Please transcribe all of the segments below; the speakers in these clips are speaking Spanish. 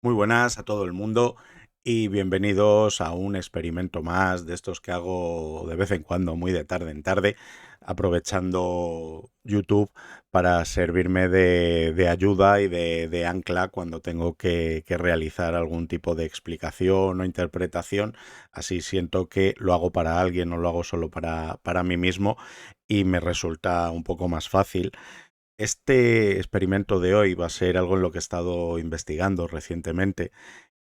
Muy buenas a todo el mundo y bienvenidos a un experimento más de estos que hago de vez en cuando, muy de tarde en tarde, aprovechando YouTube para servirme de ayuda y de ancla cuando tengo que realizar algún tipo de explicación o interpretación. Así siento que lo hago para alguien, no lo hago solo para mí mismo y me resulta un poco más fácil. Este experimento de hoy va a ser algo en lo que he estado investigando recientemente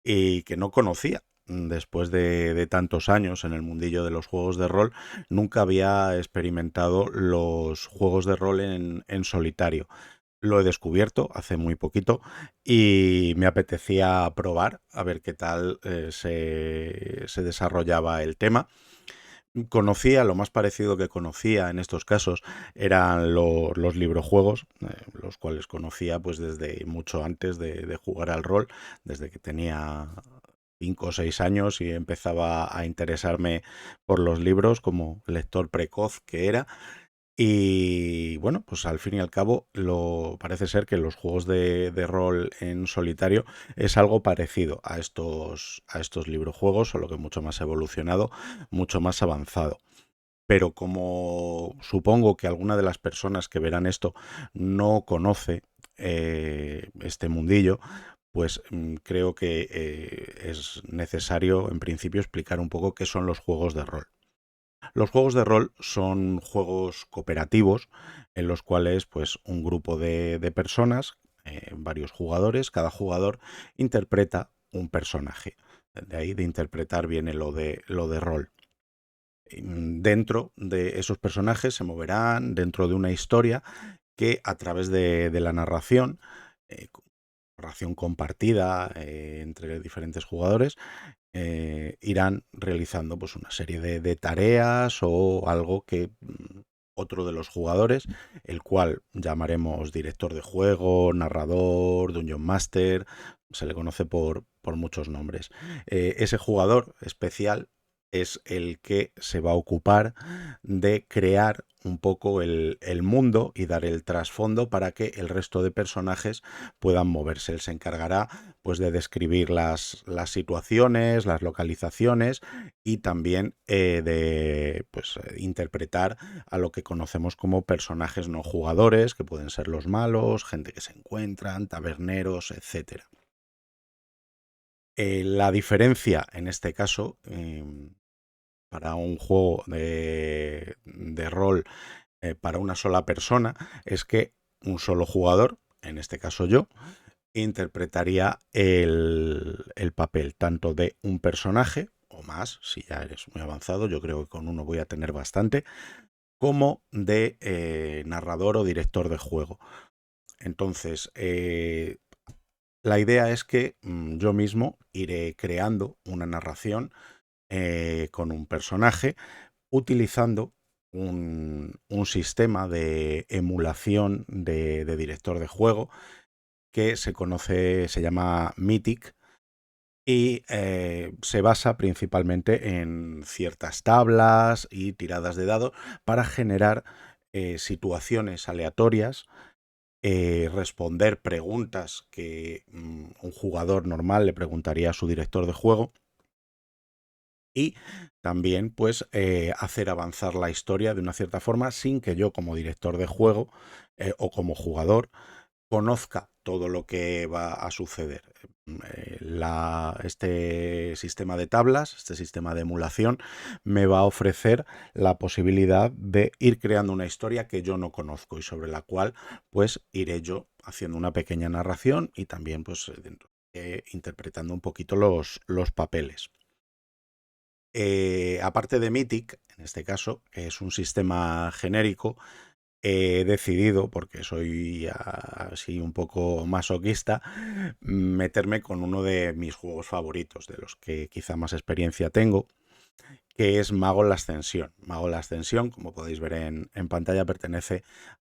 y que no conocía. Después de tantos años en el mundillo de los juegos de rol, nunca había experimentado los juegos de rol en solitario. Lo he descubierto hace muy poquito y me apetecía probar a ver qué tal se desarrollaba el tema. Conocía, lo más parecido que conocía en estos casos eran los librojuegos, los cuales conocía pues desde mucho antes de jugar al rol, desde que tenía 5 o 6 años y empezaba a interesarme por los libros como lector precoz que era. Y bueno, pues al fin y al cabo parece ser que los juegos de rol en solitario es algo parecido a estos librojuegos, solo que mucho más evolucionado, mucho más avanzado. Pero como supongo que alguna de las personas que verán esto no conoce este mundillo, pues creo que es necesario en principio explicar un poco qué son los juegos de rol. Los juegos de rol son juegos cooperativos en los cuales pues un grupo de personas, varios jugadores, cada jugador interpreta un personaje. De ahí de interpretar viene lo de rol. Dentro de esos personajes se moverán dentro de una historia que a través de la narración, eh, co- narración compartida entre diferentes jugadores, irán realizando pues una serie de tareas o algo que otro de los jugadores, el cual llamaremos director de juego, narrador, dungeon master, se le conoce por muchos nombres. Ese jugador especial es el que se va a ocupar de crear un poco el mundo y dar el trasfondo para que el resto de personajes puedan moverse. Él se encargará pues de describir las situaciones, las localizaciones y también de pues, interpretar a lo que conocemos como personajes no jugadores, que pueden ser los malos, gente que se encuentran, taberneros, etcétera. La diferencia en este caso, para un juego de rol para una sola persona, es que un solo jugador, en este caso yo, interpretaría el papel tanto de un personaje, o más, si ya eres muy avanzado, yo creo que con uno voy a tener bastante, como de narrador o director de juego. Entonces, la idea es que yo mismo iré creando una narración con un personaje utilizando un sistema de emulación de director de juego que se llama Mythic y se basa principalmente en ciertas tablas y tiradas de dados para generar situaciones aleatorias, responder preguntas que un jugador normal le preguntaría a su director de juego y también pues hacer avanzar la historia de una cierta forma sin que yo como director de juego o como jugador conozca todo lo que va a suceder. Este sistema de tablas, este sistema de emulación, me va a ofrecer la posibilidad de ir creando una historia que yo no conozco y sobre la cual pues iré yo haciendo una pequeña narración y también pues interpretando un poquito los papeles. Aparte de Mythic, en este caso, que es un sistema genérico, he decidido, porque soy así un poco masoquista, meterme con uno de mis juegos favoritos, de los que quizá más experiencia tengo, que es Mago la Ascensión. Mago la Ascensión, como podéis ver en pantalla, pertenece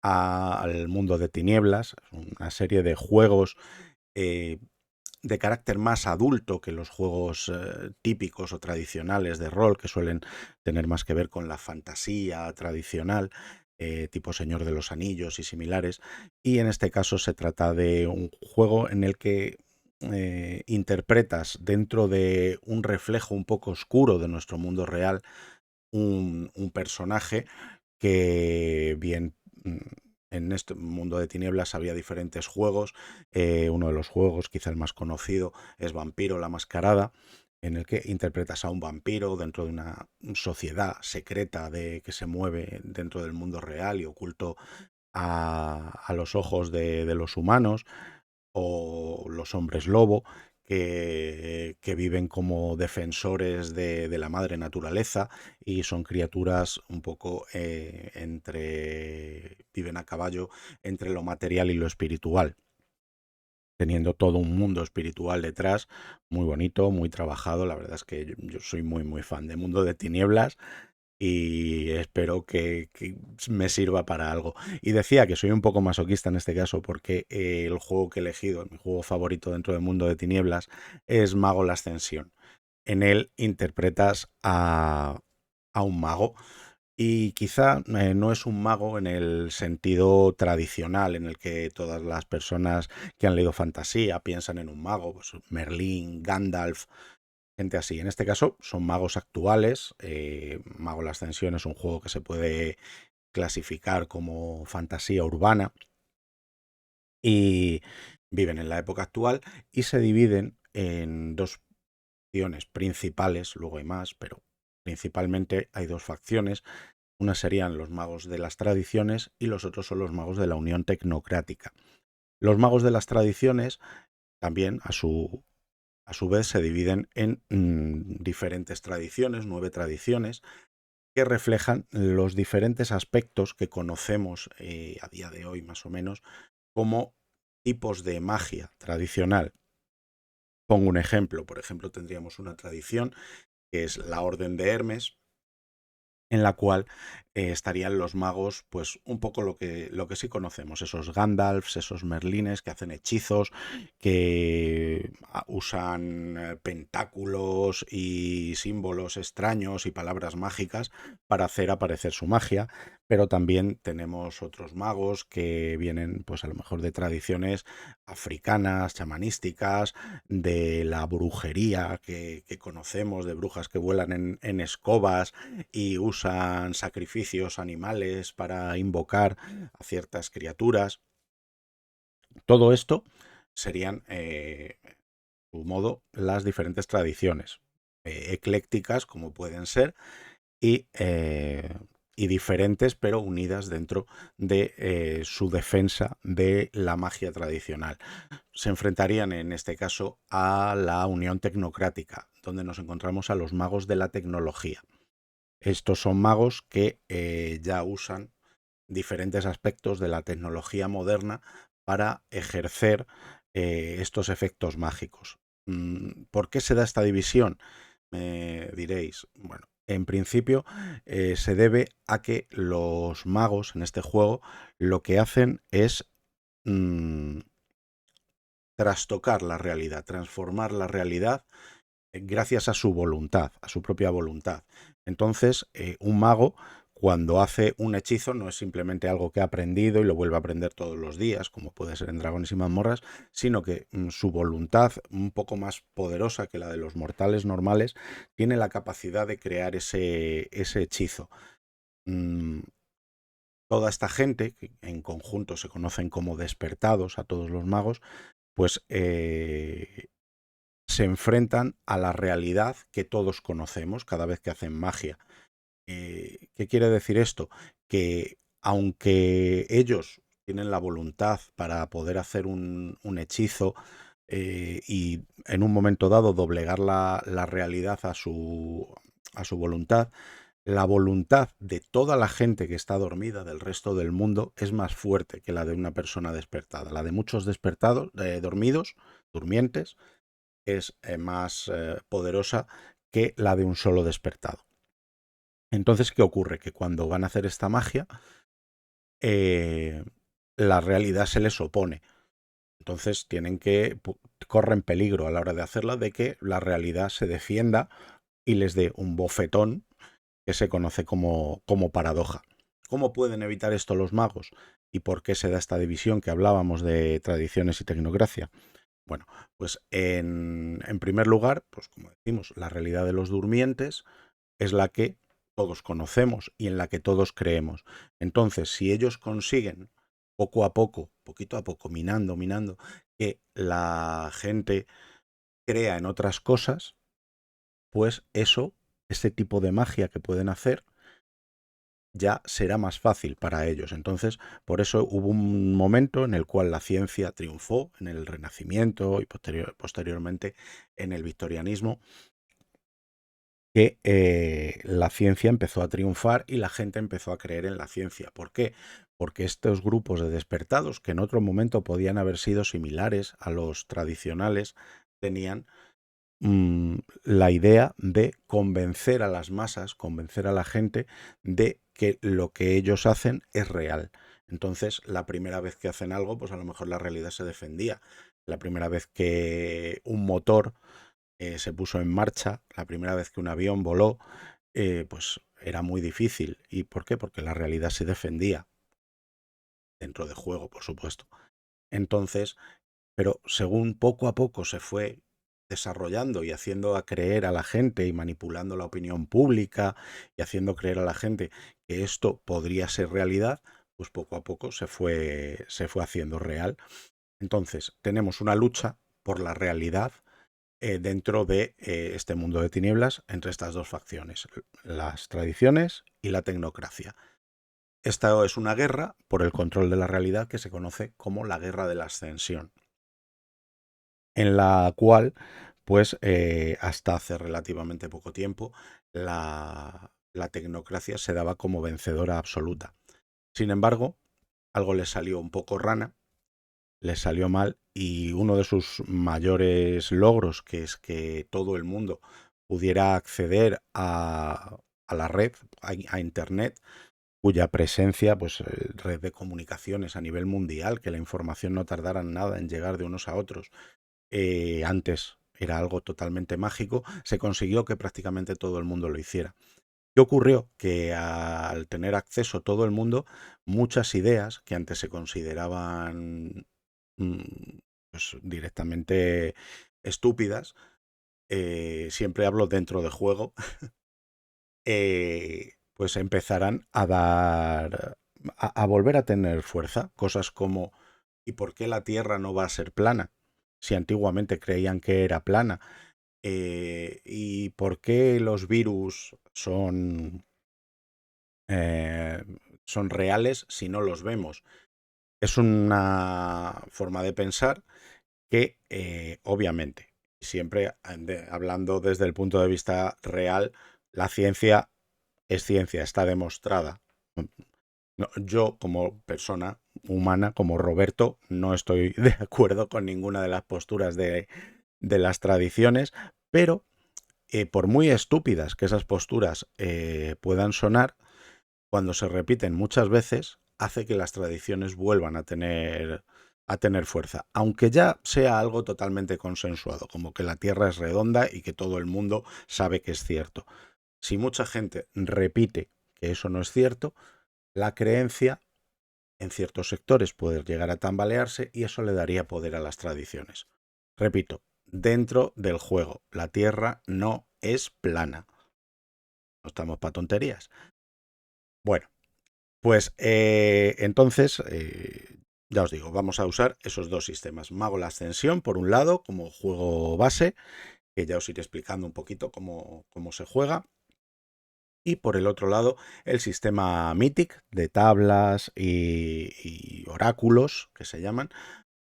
al mundo de Tinieblas, una serie de juegos eh, de carácter más adulto que los juegos típicos o tradicionales de rol, que suelen tener más que ver con la fantasía tradicional, tipo Señor de los Anillos y similares. Y en este caso se trata de un juego en el que interpretas dentro de un reflejo un poco oscuro de nuestro mundo real un personaje que bien, en este mundo de tinieblas había diferentes juegos. Uno de los juegos, quizá el más conocido, es Vampiro la Mascarada, en el que interpretas a un vampiro dentro de una sociedad secreta que se mueve dentro del mundo real y oculto a los ojos de los humanos, o los hombres lobo, que viven como defensores de la madre naturaleza y son criaturas un poco viven a caballo entre lo material y lo espiritual, teniendo todo un mundo espiritual detrás, muy bonito, muy trabajado. La verdad es que yo soy muy, muy fan de Mundo de Tinieblas y espero que me sirva para algo. Y decía que soy un poco masoquista en este caso porque el juego que he elegido, mi juego favorito dentro del Mundo de Tinieblas, es Mago la Ascensión. En él interpretas a un mago y quizá no es un mago en el sentido tradicional en el que todas las personas que han leído fantasía piensan en un mago, pues Merlín, Gandalf, gente así. En este caso son magos actuales. Mago la Ascensión es un juego que se puede clasificar como fantasía urbana y viven en la época actual y se dividen en dos facciones principales. Luego hay más, pero principalmente hay dos facciones. Una serían los magos de las tradiciones y los otros son los magos de la Unión Tecnocrática. Los magos de las tradiciones también a su vez se dividen en diferentes tradiciones, 9 tradiciones, que reflejan los diferentes aspectos que conocemos a día de hoy más o menos como tipos de magia tradicional. Pongo un ejemplo. Por ejemplo, tendríamos una tradición que es la Orden de Hermes, en la cual estarían los magos, pues un poco lo que sí conocemos, esos Gandalfs, esos Merlines que hacen hechizos, que usan pentáculos y símbolos extraños y palabras mágicas para hacer aparecer su magia. Pero también tenemos otros magos que vienen, pues a lo mejor de tradiciones africanas, chamanísticas, de la brujería que conocemos, de brujas que vuelan en escobas y usan sacrificios animales para invocar a ciertas criaturas. Todo esto serían, su modo, las diferentes tradiciones eclécticas, como pueden ser, y, y diferentes, pero unidas dentro de su defensa de la magia tradicional. Se enfrentarían en este caso a la Unión Tecnocrática, donde nos encontramos a los magos de la tecnología. Estos son magos que ya usan diferentes aspectos de la tecnología moderna para ejercer estos efectos mágicos. ¿Por qué se da esta división? Me diréis. Bueno, en principio se debe a que los magos en este juego lo que hacen es mm, trastocar la realidad, transformar la realidad gracias a su voluntad, a su propia voluntad. Entonces, un mago, cuando hace un hechizo, no es simplemente algo que ha aprendido y lo vuelve a aprender todos los días, como puede ser en Dragones y Mazmorras, sino que su voluntad, un poco más poderosa que la de los mortales normales, tiene la capacidad de crear ese hechizo. Mm, Toda esta gente, que en conjunto se conocen como despertados a todos los magos, pues se enfrentan a la realidad que todos conocemos cada vez que hacen magia. ¿Qué quiere decir esto? Que aunque ellos tienen la voluntad para poder hacer un hechizo y en un momento dado doblegar la realidad a su voluntad, la voluntad de toda la gente que está dormida del resto del mundo es más fuerte que la de una persona despertada. La de muchos despertados, dormidos, durmientes, es más poderosa que la de un solo despertado. Entonces, ¿qué ocurre? Que cuando van a hacer esta magia, eh, la realidad se les opone. Entonces corren peligro a la hora de hacerla de que la realidad se defienda y les dé un bofetón que se conoce como paradoja. ¿Cómo pueden evitar esto los magos? ¿Y por qué se da esta división que hablábamos de tradiciones y tecnocracia? Bueno, pues en primer lugar, pues como decimos, la realidad de los durmientes es la que todos conocemos y en la que todos creemos. Entonces, si ellos consiguen poco a poco, poquito a poco, minando, que la gente crea en otras cosas, pues eso, ese tipo de magia que pueden hacer, ya será más fácil para ellos. Entonces, por eso hubo un momento en el cual la ciencia triunfó, en el Renacimiento y posteriormente en el victorianismo, que la ciencia empezó a triunfar y la gente empezó a creer en la ciencia. ¿Por qué? Porque estos grupos de despertados, que en otro momento podían haber sido similares a los tradicionales, tenían la idea de convencer a las masas, convencer a la gente de que lo que ellos hacen es real. Entonces, la primera vez que hacen algo, pues a lo mejor la realidad se defendía. La primera vez que un motor se puso en marcha, la primera vez que un avión voló, pues era muy difícil. ¿Y por qué? Porque la realidad se defendía, dentro de juego, por supuesto. Entonces, pero según poco a poco se fue desarrollando y haciendo a creer a la gente y manipulando la opinión pública y haciendo creer a la gente que esto podría ser realidad, pues poco a poco se fue haciendo real. Entonces, tenemos una lucha por la realidad dentro de este mundo de tinieblas entre estas dos facciones, las tradiciones y la tecnocracia. Esta es una guerra por el control de la realidad que se conoce como la guerra de la ascensión, en la cual, pues hasta hace relativamente poco tiempo, la tecnocracia se daba como vencedora absoluta. Sin embargo, algo le salió un poco rana, le salió mal, y uno de sus mayores logros, que es que todo el mundo pudiera acceder a la red, a Internet, cuya presencia, pues red de comunicaciones a nivel mundial, que la información no tardara nada en llegar de unos a otros, antes era algo totalmente mágico, se consiguió que prácticamente todo el mundo lo hiciera. ¿Qué ocurrió? Que al tener acceso todo el mundo, muchas ideas que antes se consideraban pues, directamente estúpidas, siempre hablo dentro de juego, pues empezarán a dar, a volver a tener fuerza. Cosas como, ¿y por qué la Tierra no va a ser plana? Si antiguamente creían que era plana. ¿Y por qué los virus son reales si no los vemos? Es una forma de pensar que, obviamente, siempre hablando desde el punto de vista real, la ciencia es ciencia, está demostrada. No, yo, como persona humana, como Roberto, no estoy de acuerdo con ninguna de las posturas de las tradiciones, pero por muy estúpidas que esas posturas puedan sonar, cuando se repiten muchas veces, hace que las tradiciones vuelvan a tener fuerza, aunque ya sea algo totalmente consensuado, como que la Tierra es redonda y que todo el mundo sabe que es cierto. Si mucha gente repite que eso no es cierto, la creencia en ciertos sectores puede llegar a tambalearse y eso le daría poder a las tradiciones. Repito, dentro del juego, la Tierra no es plana. No estamos para tonterías. Bueno, pues entonces, ya os digo, vamos a usar esos dos sistemas. Mago la Ascensión, por un lado, como juego base, que ya os iré explicando un poquito cómo se juega. Y por el otro lado, el sistema Mythic de tablas y oráculos, que se llaman,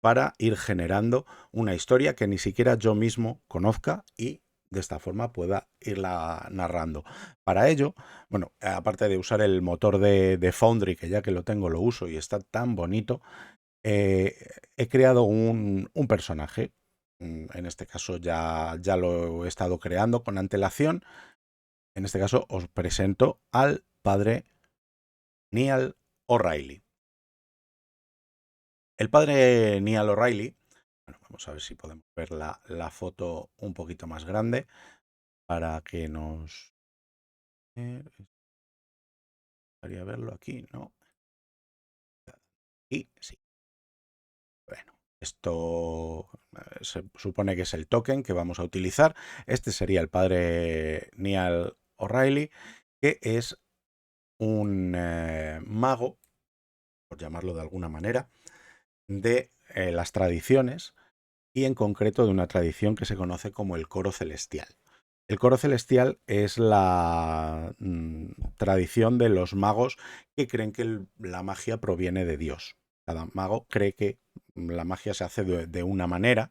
para ir generando una historia que ni siquiera yo mismo conozca y de esta forma pueda irla narrando. Para ello, bueno, aparte de usar el motor de Foundry, que ya que lo tengo lo uso y está tan bonito, he creado un personaje. En este caso ya lo he estado creando con antelación. En este caso os presento al padre Neil O'Reilly. El padre Neil O'Reilly, bueno, vamos a ver si podemos ver la foto un poquito más grande para que nos... gustaría verlo aquí, ¿no? Y sí, bueno. Esto se supone que es el token que vamos a utilizar. Este sería el padre Neil O'Reilly, que es un mago, por llamarlo de alguna manera, de las tradiciones y en concreto de una tradición que se conoce como el coro celestial. El coro celestial es la tradición de los magos que creen que la magia proviene de Dios. Cada mago cree que la magia se hace de una manera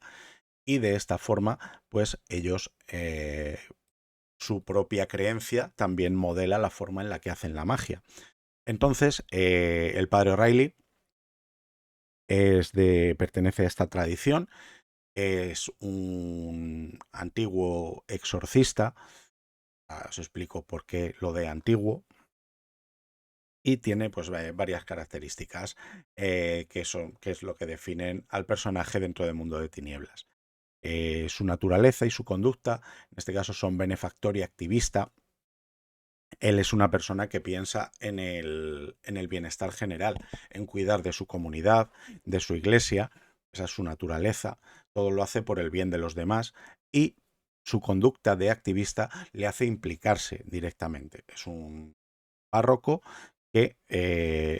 y de esta forma, pues ellos, su propia creencia también modela la forma en la que hacen la magia. Entonces, el padre O'Reilly pertenece a esta tradición, es un antiguo exorcista. Os explico por qué lo de antiguo. Y tiene pues varias características que es lo que definen al personaje dentro del mundo de tinieblas. Su naturaleza y su conducta, en este caso, son benefactor y activista. Él es una persona que piensa en el bienestar general, en cuidar de su comunidad, de su iglesia. Esa es su naturaleza. Todo lo hace por el bien de los demás y su conducta de activista le hace implicarse directamente. Es un párroco que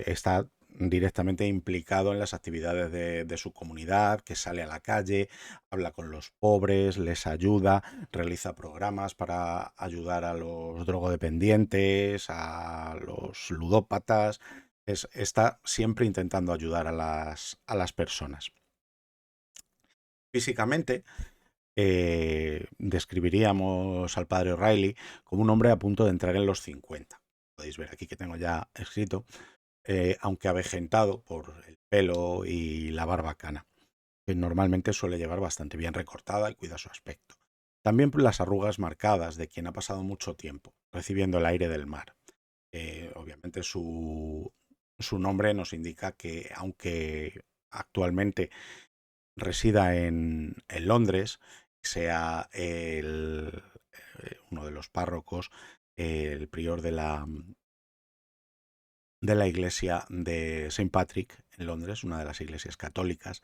está directamente implicado en las actividades de su comunidad, que sale a la calle, habla con los pobres, les ayuda, realiza programas para ayudar a los drogodependientes, a los ludópatas. Está siempre intentando ayudar a las personas. Físicamente, describiríamos al padre O'Reilly como un hombre a punto de entrar en los 50. Podéis ver aquí que tengo ya escrito, aunque avejentado por el pelo y la barba cana, que normalmente suele llevar bastante bien recortada y cuida su aspecto. También por las arrugas marcadas de quien ha pasado mucho tiempo recibiendo el aire del mar. Obviamente su nombre nos indica que, aunque actualmente resida en Londres, sea uno de los párrocos, el prior de la iglesia de St. Patrick en Londres, una de las iglesias católicas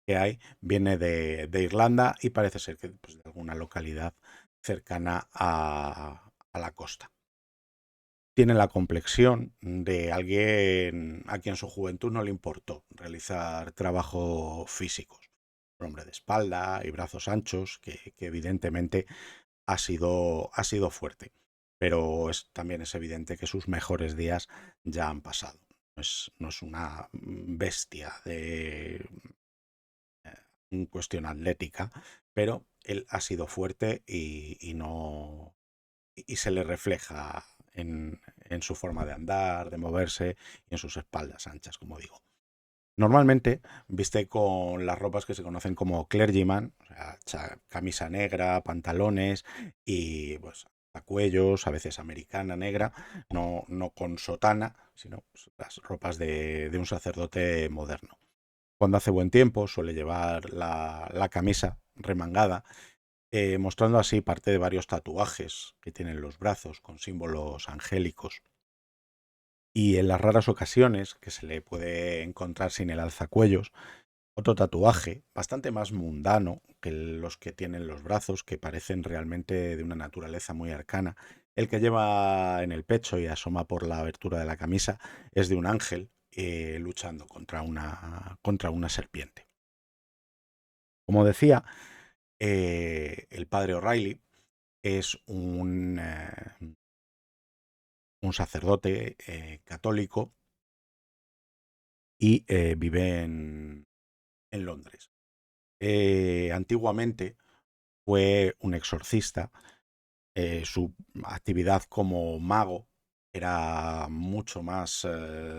que hay, viene de Irlanda y parece ser que pues, de alguna localidad cercana a la costa. Tiene la complexión de alguien a quien su juventud no le importó realizar trabajo físicos. Un hombre de espalda y brazos anchos que evidentemente ha sido fuerte. Pero también es evidente que sus mejores días ya han pasado. No es una bestia de cuestión atlética, pero él ha sido fuerte y no y se le refleja en su forma de andar, de moverse y en sus espaldas anchas, como digo. Normalmente viste con las ropas que se conocen como clergyman, o sea, camisa negra, pantalones y pues a cuellos, a veces americana negra, no con sotana, sino pues, las ropas de un sacerdote moderno. Cuando hace buen tiempo suele llevar la camisa remangada, mostrando así parte de varios tatuajes que tiene en los brazos con símbolos angélicos. Y en las raras ocasiones que se le puede encontrar sin el alzacuellos, otro tatuaje bastante más mundano que los que tienen los brazos, que parecen realmente de una naturaleza muy arcana. El que lleva en el pecho y asoma por la abertura de la camisa es de un ángel luchando contra una serpiente. Como decía, el padre O'Reilly es un sacerdote católico y vive en Londres. Antiguamente fue un exorcista. Su actividad como mago era mucho más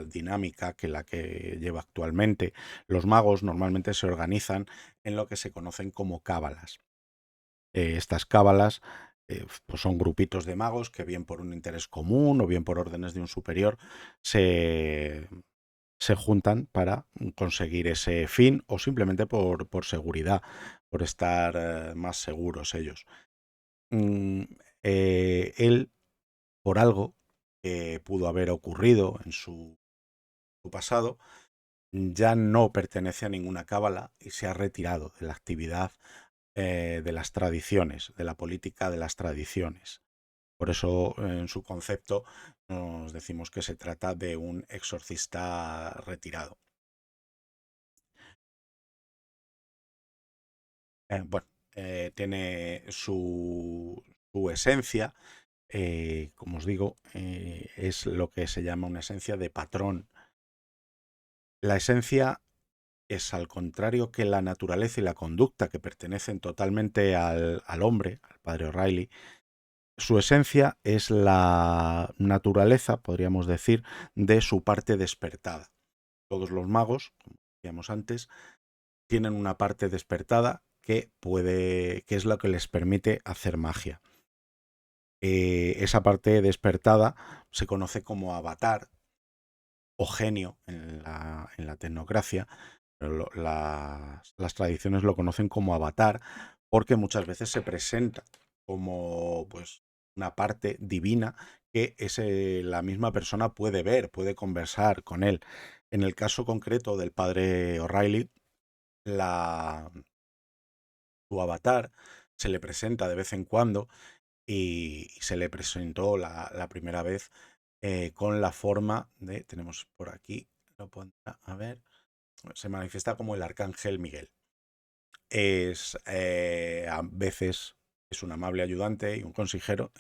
dinámica que la que lleva actualmente. Los magos normalmente se organizan en lo que se conocen como cábalas. Estas cábalas pues son grupitos de magos que bien por un interés común o bien por órdenes de un superior se, se juntan para conseguir ese fin o simplemente por seguridad, por estar más seguros ellos. Mm, Él, por algo que pudo haber ocurrido en su pasado, ya no pertenece a ninguna cábala y se ha retirado de la actividad de las tradiciones, de la política de las tradiciones. Por eso, en su concepto, nos decimos que se trata de un exorcista retirado. Bueno, tiene su esencia, como os digo, es lo que se llama una esencia de patrón. La esencia es, al contrario que la naturaleza y la conducta, que pertenecen totalmente al hombre, al padre O'Reilly. Su esencia es la naturaleza, podríamos decir, de su parte despertada. Todos los magos, como decíamos antes, tienen una parte despertada que es lo que les permite hacer magia. Esa parte despertada se conoce como avatar o genio en la tecnocracia, pero las tradiciones lo conocen como avatar porque muchas veces se presenta como, pues, una parte divina que la misma persona puede ver, puede conversar con él. En el caso concreto del padre O'Reilly, la, su avatar se le presenta de vez en cuando y se le presentó la primera vez con la forma de, tenemos por aquí, lo pondrá, a ver, se manifiesta como el arcángel Miguel. A veces es un amable ayudante y un consejero,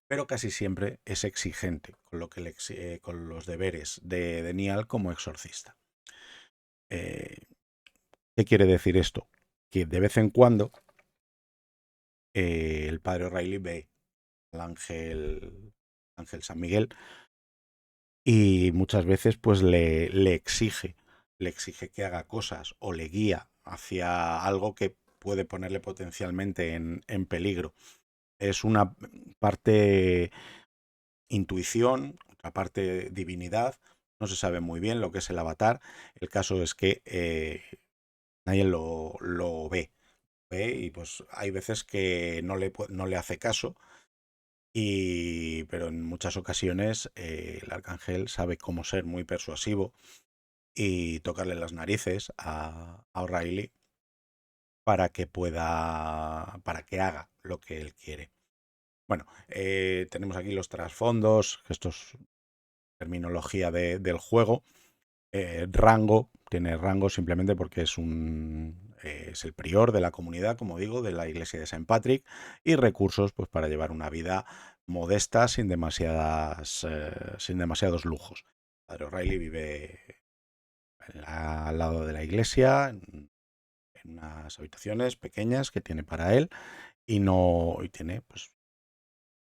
pero casi siempre es exigente con los deberes de Niall como exorcista. Eh, ¿Qué quiere decir esto? Que de vez en cuando el padre O'Reilly ve al ángel San Miguel y muchas veces pues le exige que haga cosas o le guía hacia algo que puede ponerle potencialmente en peligro. Es una parte intuición, otra parte divinidad. No se sabe muy bien lo que es el avatar. El caso es que nadie lo ve y pues hay veces que no le hace caso. Pero en muchas ocasiones el arcángel sabe cómo ser muy persuasivo y tocarle las narices a O'Reilly para que haga lo que él quiere. Bueno, tenemos aquí los trasfondos, esto es terminología del juego. Rango, tiene rango simplemente porque es el prior de la comunidad, como digo, de la iglesia de Saint Patrick, y recursos pues para llevar una vida modesta sin demasiados lujos. Padre O'Reilly vive al lado de la iglesia, en unas habitaciones pequeñas que tiene para él y tiene pues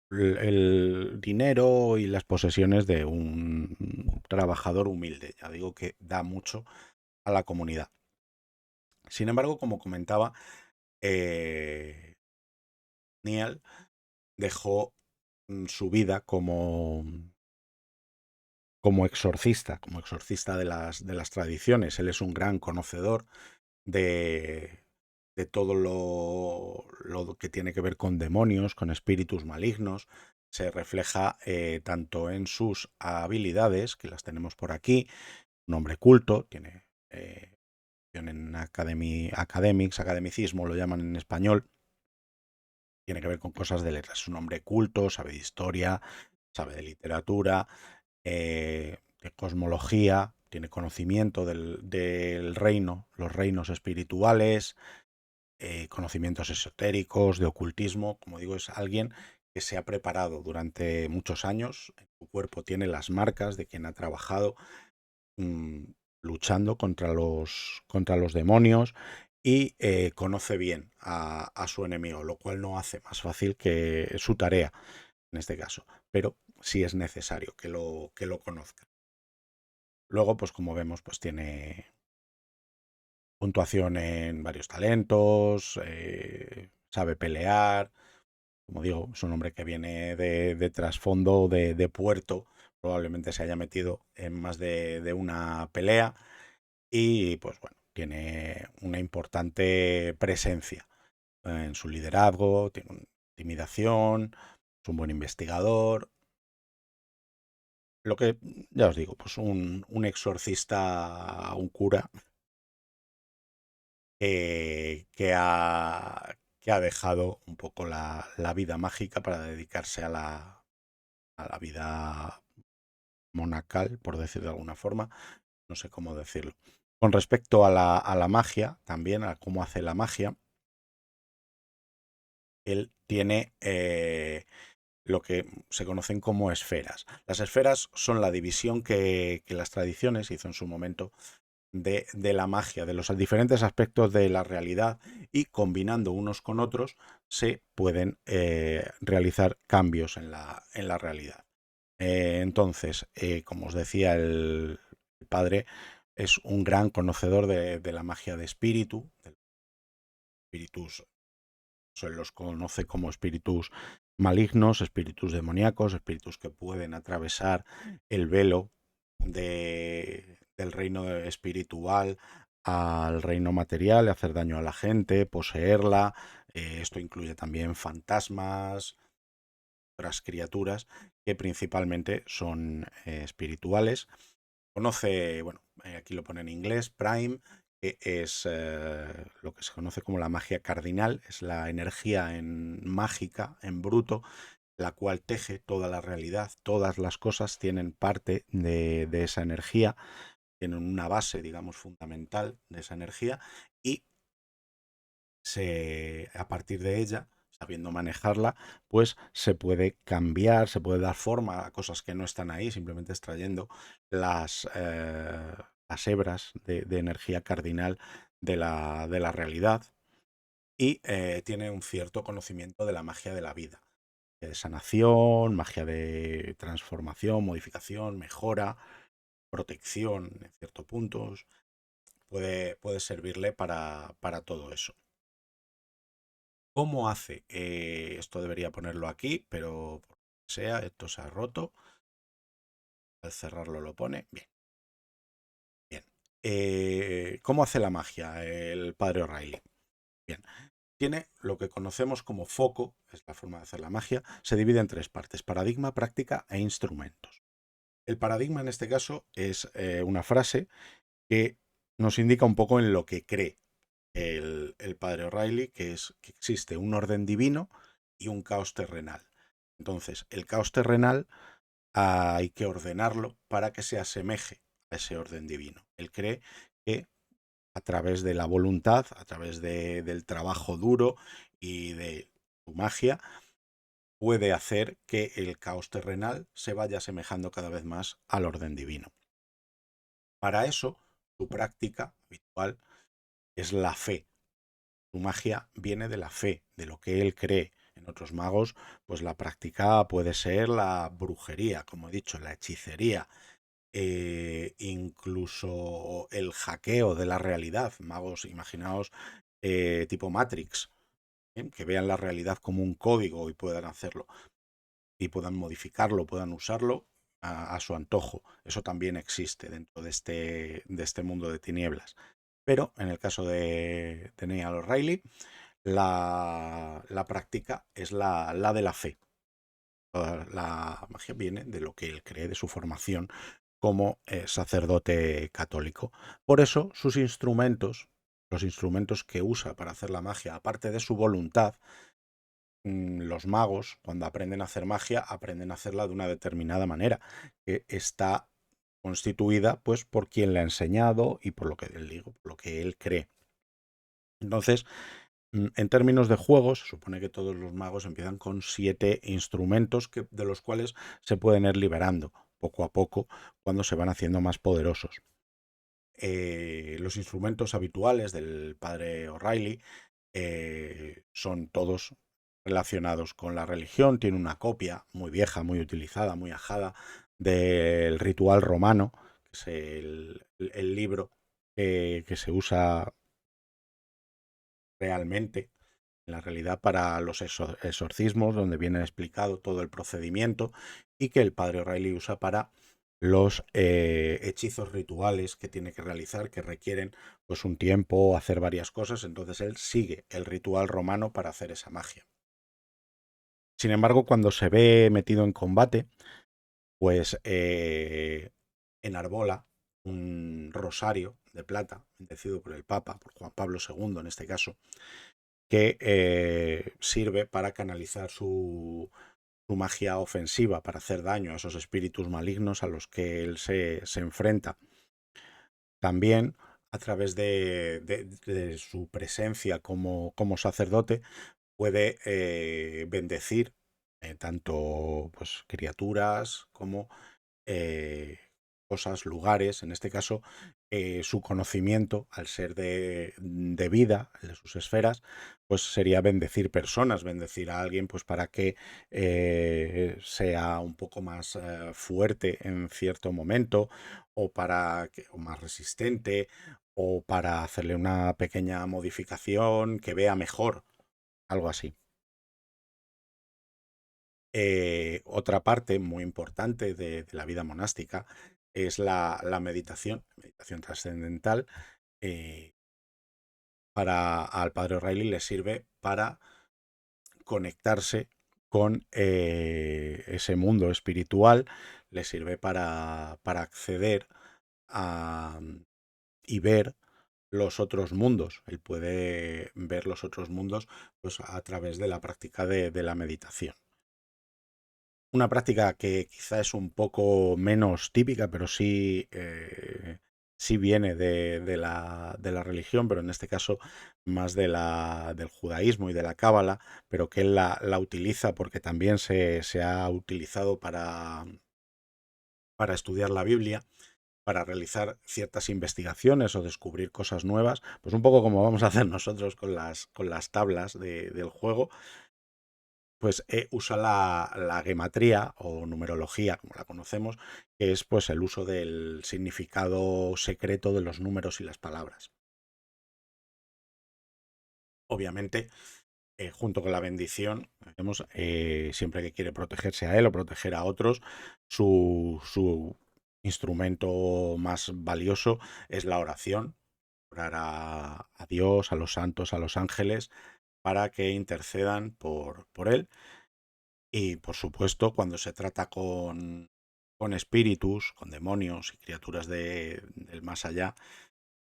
el dinero y las posesiones de un trabajador humilde. Ya digo que da mucho a la comunidad. Sin embargo, como comentaba, eh, Neal dejó su vida como exorcista de las tradiciones. Él es un gran conocedor de, de todo lo que tiene que ver con demonios, con espíritus malignos. Se refleja tanto en sus habilidades, que las tenemos por aquí, un hombre culto, tiene en academicismo lo llaman en español, tiene que ver con cosas de letras. Es un hombre culto, sabe de historia, sabe de literatura, de cosmología, tiene conocimiento del reino, los reinos espirituales, conocimientos esotéricos, de ocultismo. Como digo, es alguien que se ha preparado durante muchos años. En su cuerpo tiene las marcas de quien ha trabajado mm, luchando contra los demonios y conoce bien a su enemigo, lo cual no hace más fácil que su tarea en este caso, pero sí es necesario que lo conozca. Luego, pues como vemos, pues tiene puntuación en varios talentos, sabe pelear. Como digo, es un hombre que viene de trasfondo de puerto, probablemente se haya metido en más de una pelea y pues bueno, tiene una importante presencia en su liderazgo, tiene una intimidación, es un buen investigador. lo que, ya os digo, pues un exorcista, un cura, que ha dejado un poco la vida mágica para dedicarse a la vida monacal, por decir de alguna forma, no sé cómo decirlo. Con respecto a la magia, también a cómo hace la magia, él tiene lo que se conocen como esferas. Las esferas son la división que las tradiciones hizo en su momento de la magia, de los diferentes aspectos de la realidad, y combinando unos con otros se pueden realizar cambios en la realidad. Entonces, como os decía, el padre es un gran conocedor de la magia de espíritu, de los espíritus, se los conoce como espíritus malignos, espíritus demoníacos, espíritus que pueden atravesar el velo del reino espiritual al reino material, hacer daño a la gente, poseerla. Esto incluye también fantasmas, otras criaturas que principalmente son espirituales. Conoce, bueno, aquí lo pone en inglés, Prime, que es lo que se conoce como la magia cardinal, es la energía mágica, en bruto, la cual teje toda la realidad. Todas las cosas tienen parte de esa energía, tienen una base, digamos, fundamental de esa energía, y a partir de ella, sabiendo manejarla, pues se puede cambiar, se puede dar forma a cosas que no están ahí, simplemente extrayendo las, las hebras de energía cardinal de la realidad, y tiene un cierto conocimiento de la magia de la vida, de sanación, magia de transformación, modificación, mejora, protección en ciertos puntos. Puede servirle para todo eso. ¿Cómo hace? Esto debería ponerlo aquí, pero por lo que sea, esto se ha roto. Al cerrarlo lo pone. Bien, bien. ¿Cómo hace la magia el padre O'Reilly? Bien. Tiene lo que conocemos como foco, es la forma de hacer la magia, se divide en tres partes: paradigma, práctica e instrumentos. El paradigma en este caso es una frase que nos indica un poco en lo que cree el padre O'Reilly, que es que existe un orden divino y un caos terrenal. Entonces, el caos terrenal hay que ordenarlo para que se asemeje a ese orden divino. Él cree que a través de la voluntad, a través del trabajo duro y de su magia, puede hacer que el caos terrenal se vaya asemejando cada vez más al orden divino. Para eso, su práctica habitual es la fe. Su magia viene de la fe, de lo que él cree. En otros magos, pues la práctica puede ser la brujería, como he dicho, la hechicería, incluso el hackeo de la realidad. Magos, imaginaos, tipo Matrix, que vean la realidad como un código y puedan hacerlo, y puedan modificarlo, puedan usarlo a su antojo. Eso también existe dentro de este mundo de tinieblas. Pero en el caso de Neil O'Reilly, la práctica es la de la fe. La magia viene de lo que él cree, de su formación como sacerdote católico. Por eso sus instrumentos, los instrumentos que usa para hacer la magia, aparte de su voluntad, los magos, cuando aprenden a hacer magia, aprenden a hacerla de una determinada manera, que está constituida pues por quien le ha enseñado y por lo que él digo, por lo que él cree. Entonces, en términos de juegos, se supone que todos los magos empiezan con 7 instrumentos de los cuales se pueden ir liberando poco a poco cuando se van haciendo más poderosos. Los instrumentos habituales del padre O'Reilly son todos relacionados con la religión. Tiene una copia muy vieja, muy utilizada, muy ajada del ritual romano, que es el libro que se usa realmente en la realidad para los exorcismos, donde viene explicado todo el procedimiento, y que el padre O'Reilly usa para los hechizos rituales que tiene que realizar, que requieren pues un tiempo, hacer varias cosas. Entonces él sigue el ritual romano para hacer esa magia. Sin embargo, cuando se ve metido en combate, pues enarbola un rosario de plata, bendecido por el Papa, por Juan Pablo II en este caso, que sirve para canalizar su magia ofensiva, para hacer daño a esos espíritus malignos a los que él se enfrenta. También a través de su presencia como sacerdote puede bendecir tanto pues, criaturas como eh, cosas, lugares. En este caso, su conocimiento, al ser de vida, de sus esferas, pues sería bendecir personas, bendecir a alguien pues para que sea un poco más fuerte en cierto momento, o más resistente, o para hacerle una pequeña modificación, que vea mejor, algo así. Otra parte muy importante de la vida monástica es la meditación trascendental. eh, Al padre O'Reilly le sirve para conectarse con ese mundo espiritual, le sirve para acceder a, y ver los otros mundos. Él puede ver los otros mundos pues, a través de la práctica de la meditación. Una práctica que quizá es un poco menos típica, pero sí viene de la religión, pero en este caso más del judaísmo y de la cábala, pero que él la utiliza porque también se ha utilizado para estudiar la Biblia, para realizar ciertas investigaciones o descubrir cosas nuevas, pues un poco como vamos a hacer nosotros con las tablas del juego. Pues usa la gematría o numerología, como la conocemos, que es pues el uso del significado secreto de los números y las palabras. Obviamente, junto con la bendición, vemos, siempre que quiere protegerse a él o proteger a otros, su instrumento más valioso es la oración, orar a Dios, a los santos, a los ángeles, para que intercedan por él. Y por supuesto, cuando se trata con espíritus, con demonios y criaturas del más allá,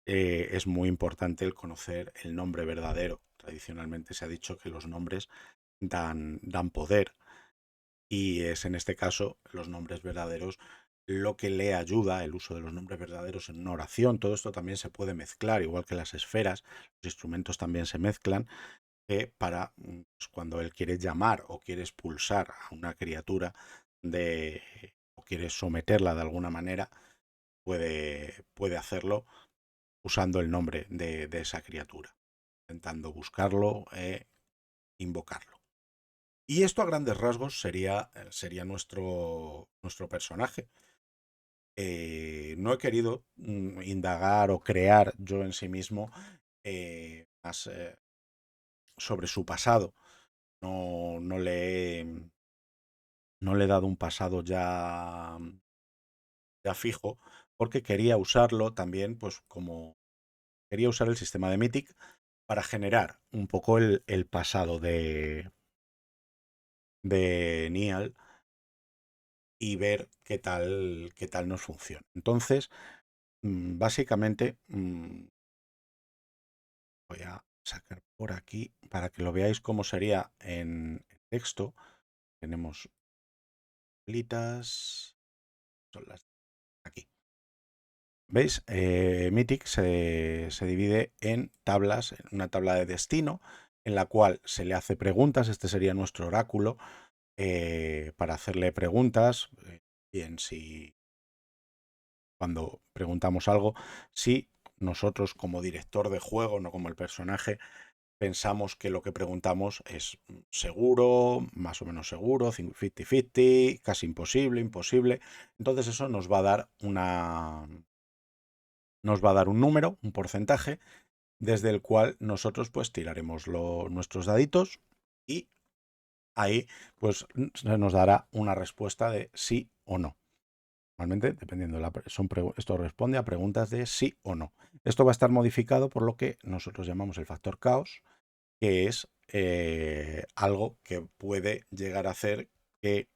es muy importante el conocer el nombre verdadero. Tradicionalmente se ha dicho que los nombres dan poder, y es en este caso los nombres verdaderos lo que le ayuda, el uso de los nombres verdaderos en una oración. Todo esto también se puede mezclar, igual que las esferas, los instrumentos también se mezclan, para pues, cuando él quiere llamar o quiere expulsar a una criatura o quiere someterla de alguna manera, puede hacerlo usando el nombre de esa criatura, intentando buscarlo e invocarlo. Y esto a grandes rasgos sería nuestro personaje. No he querido indagar o crear yo en sí mismo más sobre su pasado. No le he dado un pasado ya fijo, porque quería usarlo también, pues como quería usar el sistema de Mythic para generar un poco el pasado de Niall y ver qué tal nos funciona. Entonces, básicamente, voy a sacar por aquí para que lo veáis cómo sería en texto. Tenemos litas, son las aquí. ¿Veis? Mythic se divide en tablas, en una tabla de destino, en la cual se le hace preguntas. Este sería nuestro oráculo, para hacerle preguntas. Bien, si cuando preguntamos algo, si nosotros como director de juego, no como el personaje, pensamos que lo que preguntamos es seguro, más o menos seguro, 50-50, casi imposible, imposible, entonces eso nos va a dar un número, un porcentaje, desde el cual nosotros pues tiraremos nuestros daditos, y ahí pues se nos dará una respuesta de sí o no. Normalmente, dependiendo esto responde a preguntas de sí o no. Esto va a estar modificado por lo que nosotros llamamos el factor caos, que es algo que puede llegar a hacer que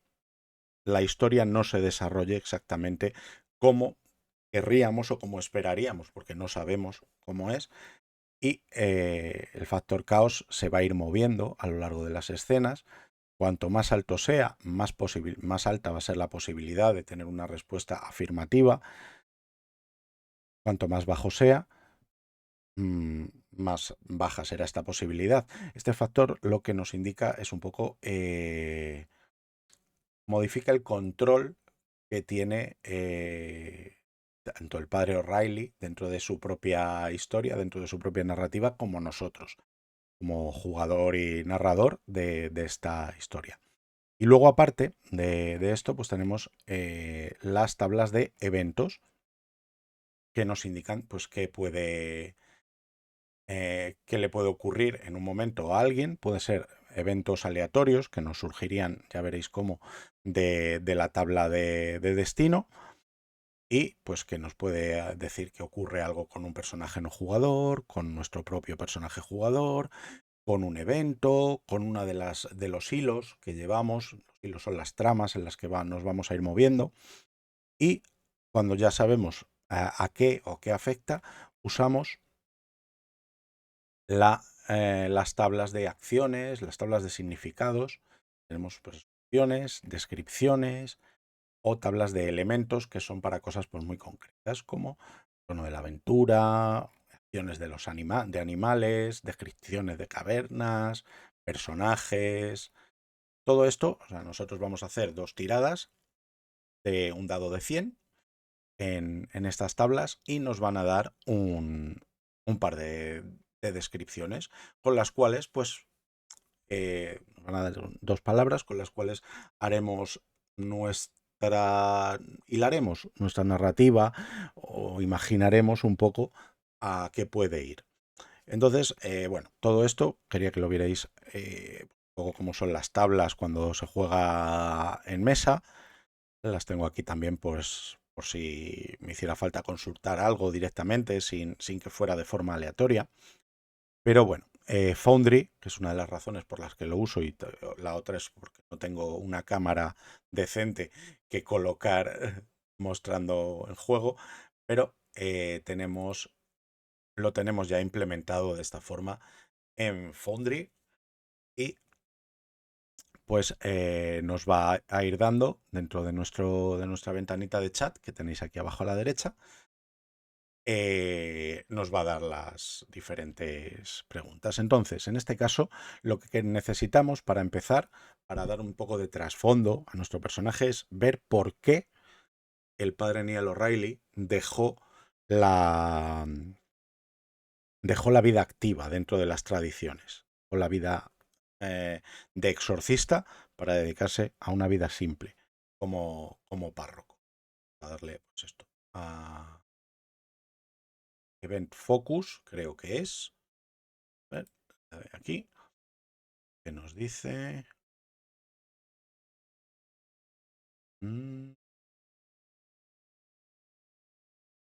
la historia no se desarrolle exactamente como querríamos o como esperaríamos, porque no sabemos cómo es. Y el factor caos se va a ir moviendo a lo largo de las escenas. Cuanto más alto sea, más alta va a ser la posibilidad de tener una respuesta afirmativa. Cuanto más bajo sea, más baja será esta posibilidad. Este factor lo que nos indica es un poco, modifica el control que tiene tanto el padre O'Reilly dentro de su propia historia, dentro de su propia narrativa, como nosotros, como jugador y narrador de esta historia. Y luego, aparte de esto, pues tenemos las tablas de eventos que nos indican pues qué le puede ocurrir en un momento a alguien. Puede ser eventos aleatorios que nos surgirían, ya veréis cómo, de la tabla de destino. Y pues que nos puede decir que ocurre algo con un personaje no jugador, con nuestro propio personaje jugador, con un evento, con una de los hilos que llevamos. Los hilos son las tramas en las que nos vamos a ir moviendo. Y cuando ya sabemos a qué o qué afecta, usamos las tablas de acciones, las tablas de significados. Tenemos pues, acciones, descripciones o tablas de elementos que son para cosas pues, muy concretas, como tono de la aventura, acciones de los de animales, descripciones de cavernas, personajes. Todo esto, o sea, nosotros vamos a hacer 2 tiradas de un dado de 100 en estas tablas y nos van a dar un par de descripciones con las cuales, pues, nos van a dar 2 palabras con las cuales haremos hilaremos nuestra narrativa o imaginaremos un poco a qué puede ir. Entonces, bueno, todo esto quería que lo vierais un poco cómo son las tablas cuando se juega en mesa. Las tengo aquí también, pues, por si me hiciera falta consultar algo directamente sin que fuera de forma aleatoria. Pero bueno, Foundry, que es una de las razones por las que lo uso, y la otra es porque no tengo una cámara decente que colocar mostrando el juego, pero lo tenemos ya implementado de esta forma en Foundry y pues nos va a ir dando dentro de nuestra ventanita de chat que tenéis aquí abajo a la derecha. Nos va a dar las diferentes preguntas. Entonces, en este caso, lo que necesitamos para empezar, para dar un poco de trasfondo a nuestro personaje, es ver por qué el padre Neil O'Reilly dejó la vida activa dentro de las tradiciones, o la vida de exorcista para dedicarse a una vida simple como párroco. A darle pues esto a Event Focus, creo que es. A ver, aquí, que nos dice.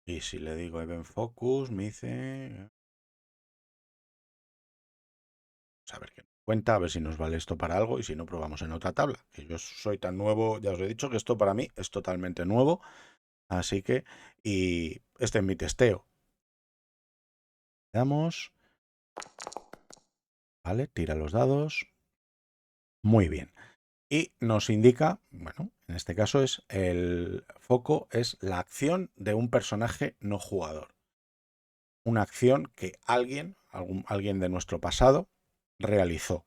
Y si le digo Event Focus, me dice. A ver qué nos cuenta, a ver si nos vale esto para algo y si no, probamos en otra tabla. Que yo soy tan nuevo, ya os he dicho que esto para mí es totalmente nuevo. Así que, y este es mi testeo. Veamos. Vale, tira los dados. Muy bien. Y nos indica, bueno, en este caso es el foco, es la acción de un personaje no jugador. Una acción que alguien de nuestro pasado realizó.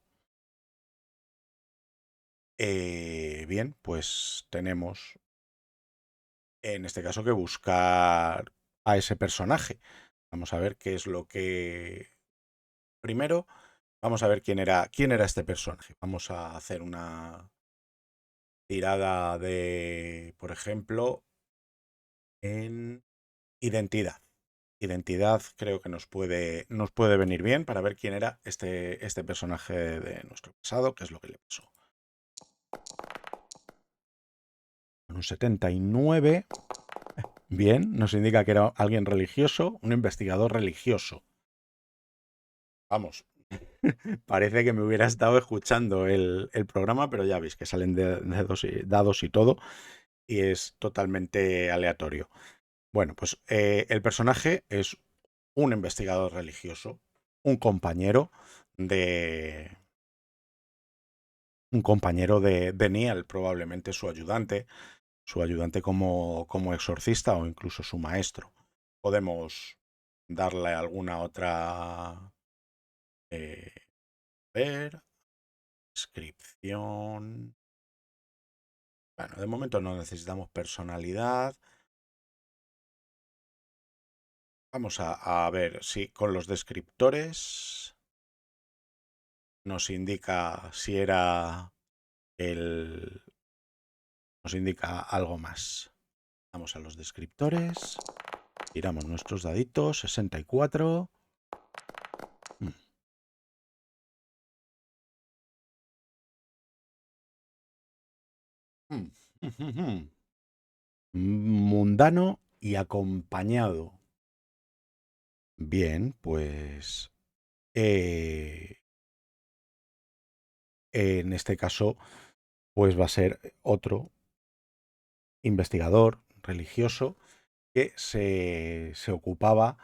Bien, pues tenemos en este caso que buscar a ese personaje. Vamos a ver qué es lo que... Primero, vamos a ver quién era este personaje. Vamos a hacer una tirada de, por ejemplo, en identidad. Identidad creo que nos puede venir bien para ver quién era este personaje de nuestro pasado, qué es lo que le pasó. Con un 79, bien, nos indica que era alguien religioso, un investigador religioso. Vamos, Parece que me hubiera estado escuchando el programa, pero ya veis que salen dados y todo, y es totalmente aleatorio. Bueno, pues el personaje es un investigador religioso, un compañero de, de Neal, probablemente su ayudante como exorcista o incluso su maestro. Podemos darle alguna otra ver, descripción. Bueno, de momento no necesitamos personalidad. Vamos a ver si con los descriptores nos indica si era el... nos indica algo más. Vamos a los descriptores. Tiramos nuestros daditos. 64. Mm. Mm. Mundano y acompañado. Bien, pues en este caso, pues va a ser otro investigador religioso que se ocupaba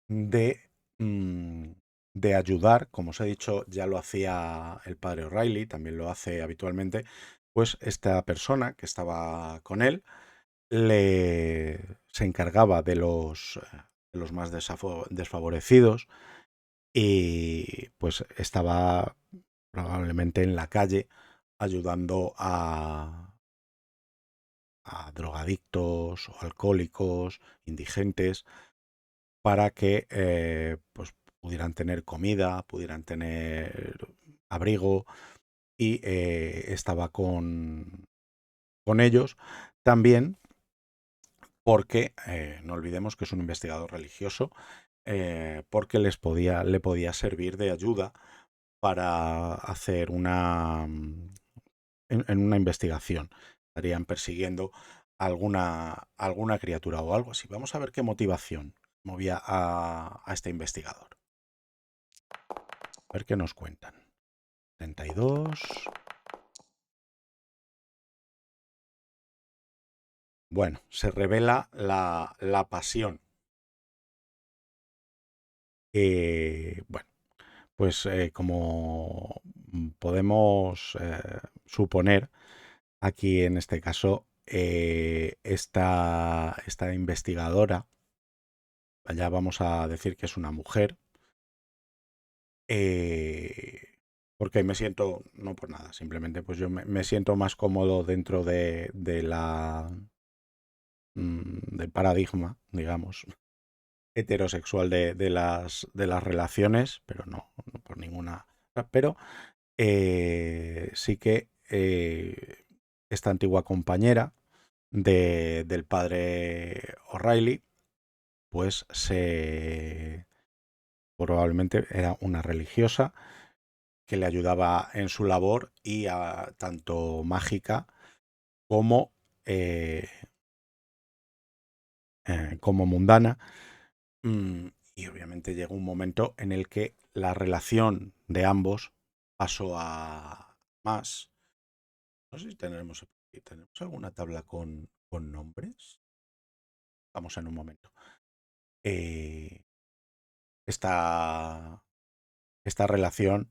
de, mm, de ayudar, como os he dicho, ya lo hacía el padre O'Reilly, también lo hace habitualmente, pues esta persona que estaba con él se encargaba de los más desfavorecidos y pues estaba probablemente en la calle ayudando a drogadictos o alcohólicos, indigentes, para que pues pudieran tener comida, pudieran tener abrigo y estaba con ellos también porque no olvidemos que es un investigador religioso, porque le podía servir de ayuda para hacer en una investigación. Estarían persiguiendo alguna criatura o algo así. Vamos a ver qué motivación movía a este investigador. A ver qué nos cuentan. 32. Bueno, se revela la pasión. Bueno, pues como podemos suponer, aquí en este caso, esta investigadora, ya vamos a decir que es una mujer, porque me siento, no por nada, simplemente pues yo me siento más cómodo dentro del paradigma, digamos, heterosexual de las relaciones, pero no por ninguna. Pero sí que esta antigua compañera del padre O'Reilly, pues probablemente era una religiosa que le ayudaba en su labor y tanto mágica como, eh, como mundana. Y obviamente llegó un momento en el que la relación de ambos pasó a más. No sé si tenemos alguna tabla con nombres. Vamos en un momento. Eh, esta, esta relación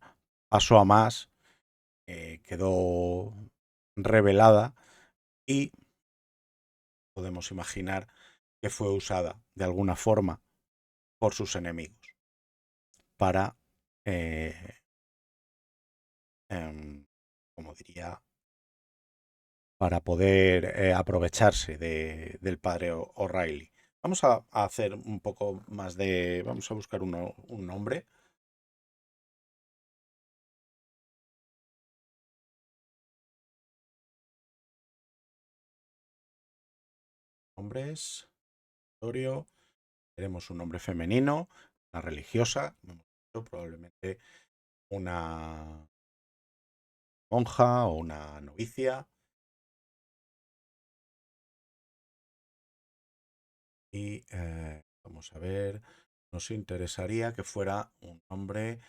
pasó a más, quedó revelada y podemos imaginar que fue usada de alguna forma por sus enemigos para, eh, como diría, para poder aprovecharse del padre O'Reilly. Vamos a hacer un poco más de... Vamos a buscar un nombre. Nombres. Tenemos un nombre femenino, una religiosa, probablemente una monja o una novicia. Y vamos a ver, nos interesaría que fuera un nombre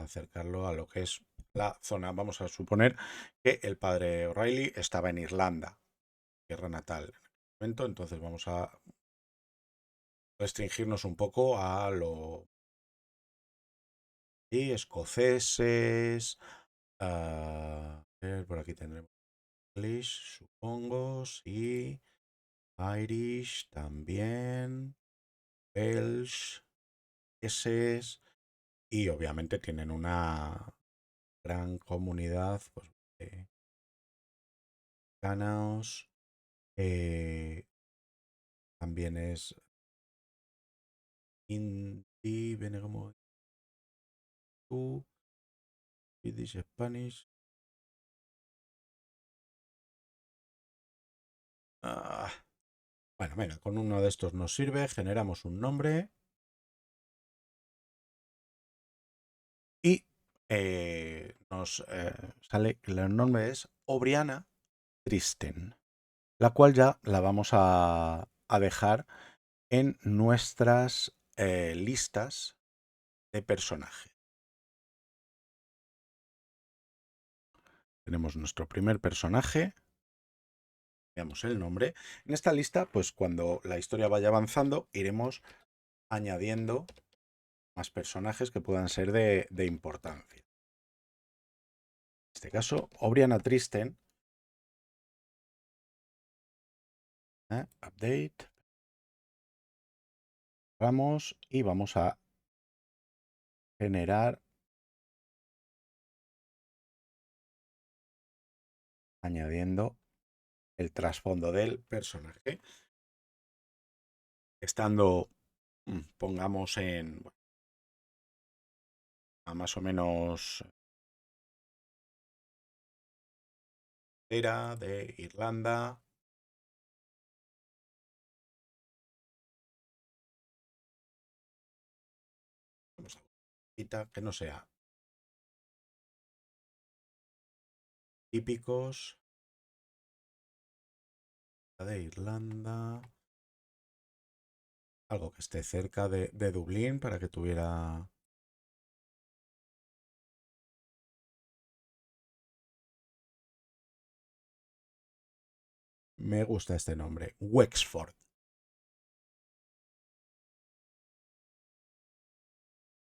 acercarlo a lo que es la zona. Vamos a suponer que el padre O'Reilly estaba en Irlanda, tierra natal en el momento, entonces vamos a restringirnos un poco a lo y escoceses. A ver, por aquí tendremos English, supongo, sí. Irish también. Welsh, Essex. Y obviamente tienen una gran comunidad pues, de ganaos. También es hindi, viene como tú, Swedish, Spanish. Ah, bueno, venga, con uno de estos nos sirve, generamos un nombre y nos sale que el nombre es Obriana Tristen, la cual ya la vamos a dejar en nuestras listas de personajes. Tenemos nuestro primer personaje, veamos el nombre. En esta lista, pues cuando la historia vaya avanzando, iremos añadiendo más personajes que puedan ser de importancia. En este caso, Obriana Tristen. Update. Vamos y vamos a generar añadiendo el trasfondo del personaje. Estando, pongamos en bueno, a más o menos era de Irlanda. Vamos a ver, que no sea típicos de Irlanda. Algo que esté cerca de Dublín para que tuviera. Me gusta este nombre, Wexford.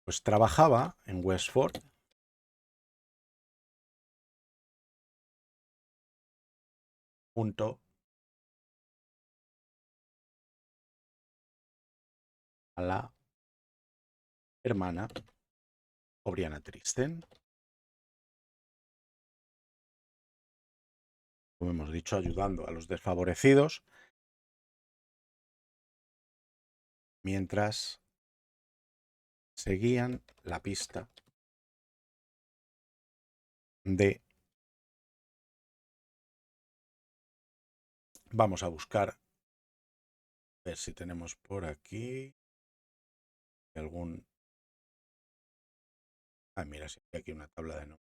Pues trabajaba en Wexford junto a la hermana Obriana Tristen. Como hemos dicho, ayudando a los desfavorecidos, mientras seguían la pista de. Vamos a buscar, a ver si tenemos por aquí algún. Ah, mira, si hay aquí una tabla de nombres.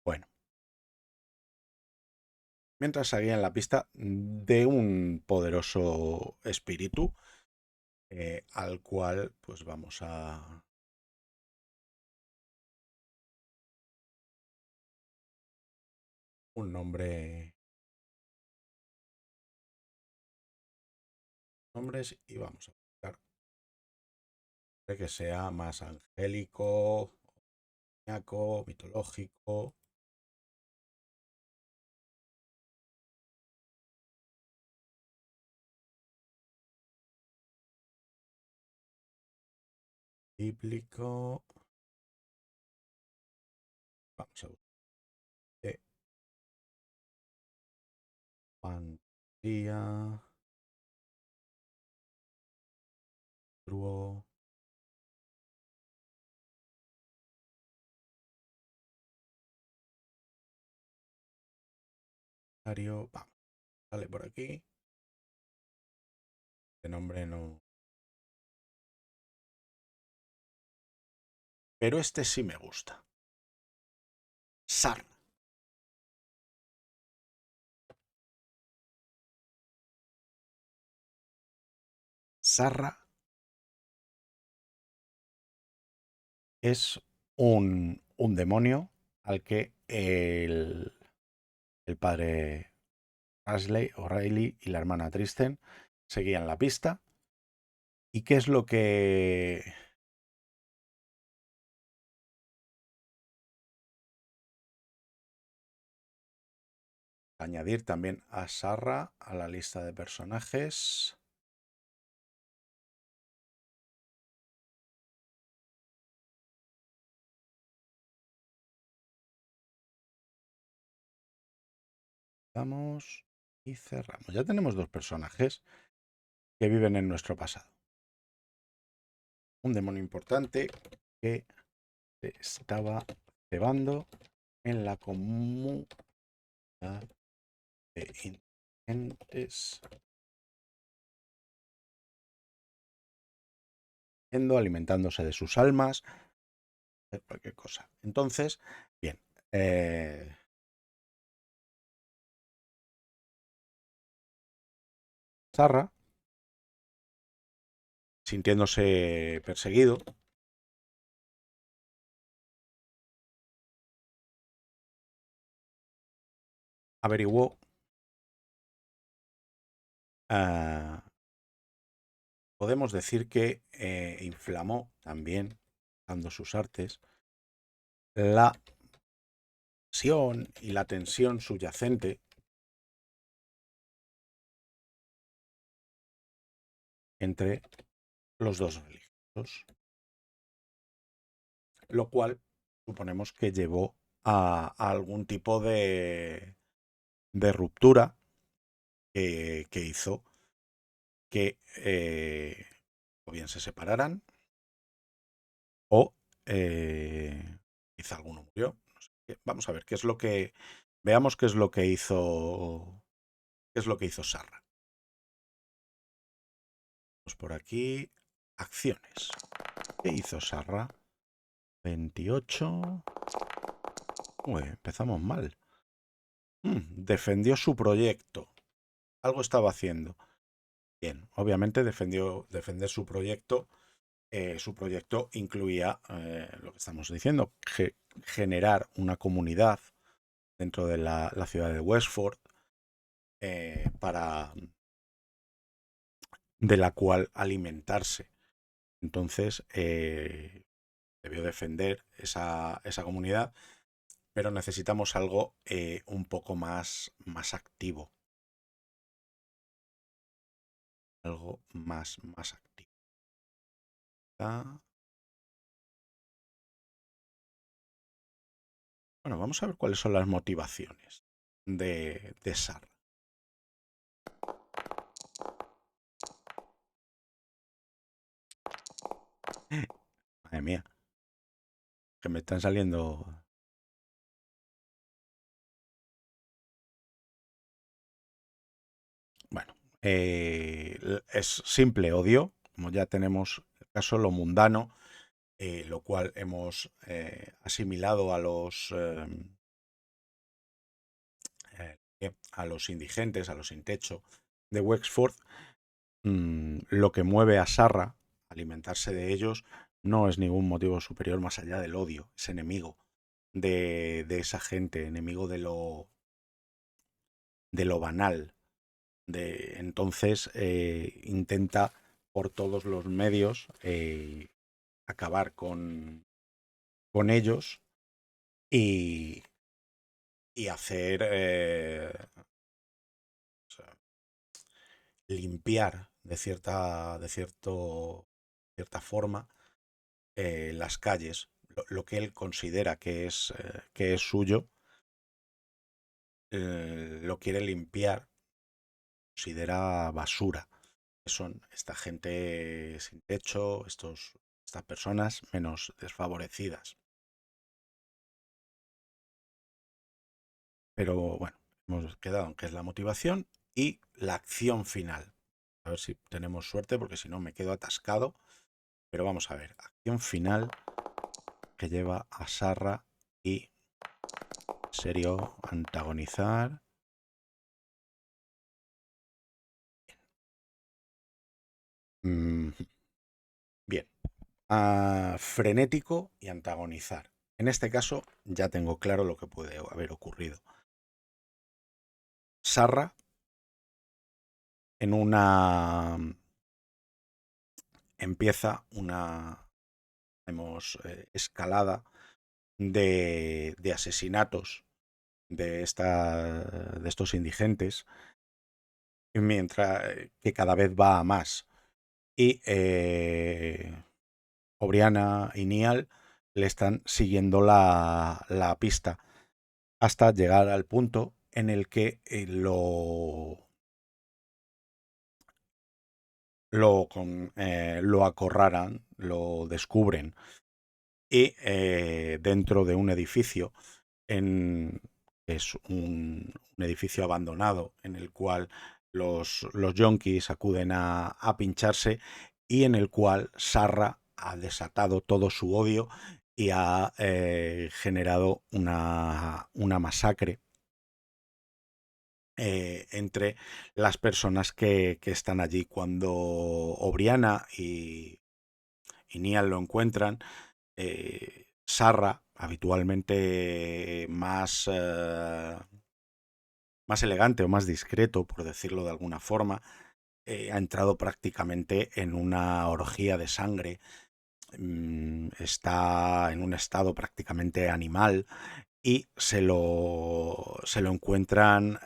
Bueno, mientras seguían la pista de un poderoso espíritu al cual pues vamos a un nombre, nombres y vamos a buscar que sea más angélico, mitológico. Bíblico. Vamos a buscar fantasía, truo, vamos, sale por aquí. Este nombre no. Pero este sí me gusta. Sar. Sarra es un demonio al que el padre Ashley, O'Reilly y la hermana Tristen seguían la pista. ¿Y qué es lo que añadir también a Sarra a la lista de personajes? Vamos y cerramos. Ya tenemos dos personajes que viven en nuestro pasado. Un demonio importante que se estaba cebando en la comunidad de indigentes, alimentándose de sus almas, cualquier cosa. Entonces, bien, eh, Sarra, sintiéndose perseguido, averiguó, ah, podemos decir que inflamó también, usando sus artes, la pasión y la tensión subyacente entre los dos religiosos, lo cual suponemos que llevó a algún tipo de ruptura que hizo que o bien se separaran o quizá alguno murió. No sé. Vamos a ver qué es lo que veamos qué es lo que hizo Sarra. Pues por aquí acciones. ¿Qué hizo Sarra? 28. Uy, empezamos mal. Defendió su proyecto. Algo estaba haciendo. Bien, obviamente defender su proyecto. Su proyecto incluía lo que estamos diciendo, generar una comunidad dentro de la ciudad de Westford para de la cual alimentarse. Entonces debió defender esa comunidad, pero necesitamos algo un poco más activo. Algo más activo. Bueno, vamos a ver cuáles son las motivaciones de Sarra. Madre mía, que me están saliendo. Bueno, es simple odio, como ya tenemos el caso, lo mundano, lo cual hemos asimilado a los indigentes, a los sin techo de Wexford. Lo que mueve a Sarra a alimentarse de ellos no es ningún motivo superior más allá del odio, es enemigo de esa gente, enemigo de lo banal. Entonces intenta por todos los medios acabar con ellos y hacer o sea, limpiar cierta forma las calles, lo que él considera que es suyo, lo quiere limpiar, considera basura. Son esta gente sin techo, estas personas menos desfavorecidas. Pero bueno, hemos quedado en que es la motivación y la acción final. A ver si tenemos suerte, porque si no me quedo atascado. Pero vamos a ver, acción final que lleva a Sarra y serio antagonizar. Mm, bien, frenético y antagonizar. En este caso ya tengo claro lo que puede haber ocurrido. Sarra en una empieza una escalada de asesinatos de estos indigentes, mientras que cada vez va a más. Y Obriana y Niall le están siguiendo la pista hasta llegar al punto en el que lo acorralan, lo descubren y dentro de un edificio, es un edificio abandonado en el cual los yonkis acuden a pincharse y en el cual Sarra ha desatado todo su odio y ha generado una masacre entre las personas que están allí. Cuando Obriana y Niall lo encuentran, Sarra, habitualmente más elegante o más discreto, por decirlo de alguna forma, ha entrado prácticamente en una orgía de sangre. Está en un estado prácticamente animal y se lo encuentran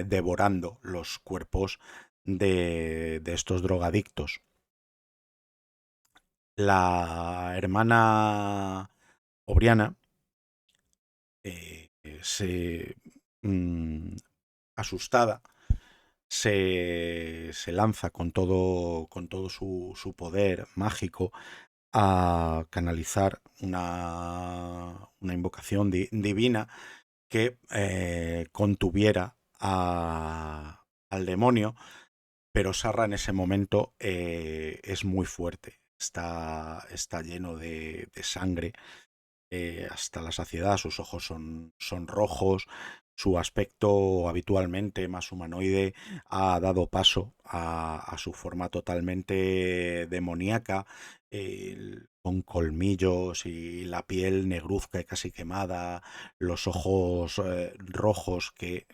devorando los cuerpos de estos drogadictos. La hermana Obriana se asustada, se lanza con todo su poder mágico a canalizar una invocación divina que contuviera al demonio, pero Sarra en ese momento es muy fuerte, está lleno de sangre hasta la saciedad. Sus ojos son rojos, su aspecto habitualmente más humanoide ha dado paso a su forma totalmente demoníaca, con colmillos y la piel negruzca y casi quemada, los ojos rojos que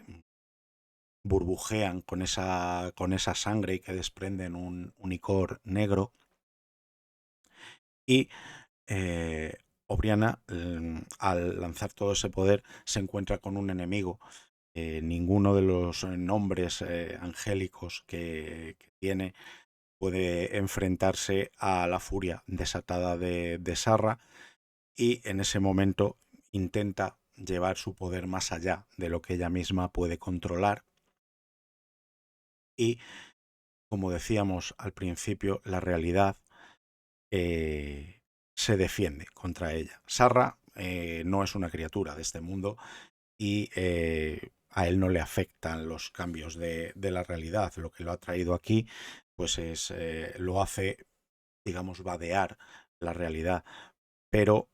burbujean con esa sangre y que desprenden un icor negro. Y Obriana, al lanzar todo ese poder, se encuentra con un enemigo. Ninguno de los nombres angélicos que tiene puede enfrentarse a la furia desatada de Sarra, y en ese momento intenta llevar su poder más allá de lo que ella misma puede controlar. Y, como decíamos al principio, la realidad se defiende contra ella. Sarra no es una criatura de este mundo y a él no le afectan los cambios de la realidad. Lo que lo ha traído aquí, pues lo hace, digamos, vadear la realidad. Pero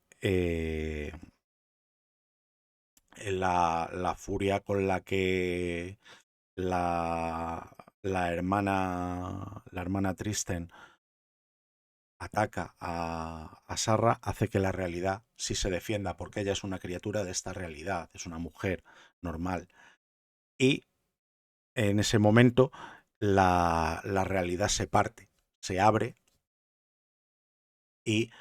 la furia con la que la hermana Tristen ataca a Sarra hace que la realidad sí se defienda, porque ella es una criatura de esta realidad, es una mujer normal. Y en ese momento la realidad se parte, se abre, y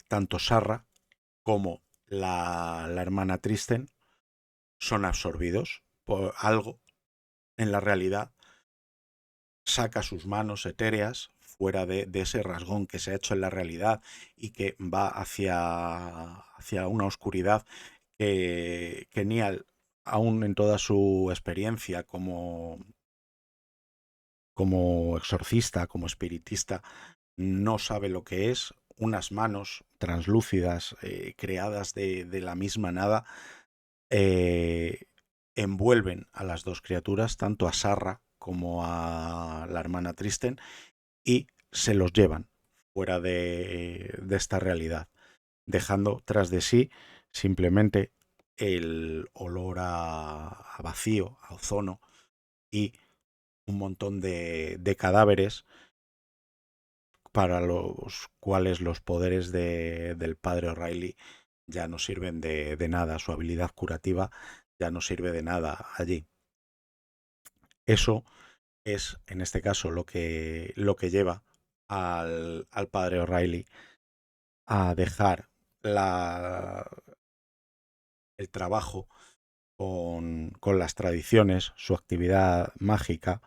tanto Sarra como la hermana Tristen son absorbidos por algo en la realidad. Saca sus manos etéreas fuera de ese rasgón que se ha hecho en la realidad y que va hacia una oscuridad que Niall, aún en toda su experiencia como exorcista, como espiritista, no sabe lo que es. Unas manos translúcidas, creadas de la misma nada, eh, envuelven a las dos criaturas, tanto a Sarra como a la hermana Tristen, y se los llevan fuera de esta realidad, dejando tras de sí simplemente el olor a vacío, a ozono, y un montón de cadáveres para los cuales los poderes del padre O'Reilly ya no sirven de nada, su habilidad curativa ya no sirve de nada allí. Eso es, en este caso, lo que lleva al padre O'Reilly a dejar el trabajo con las tradiciones, su actividad mágica,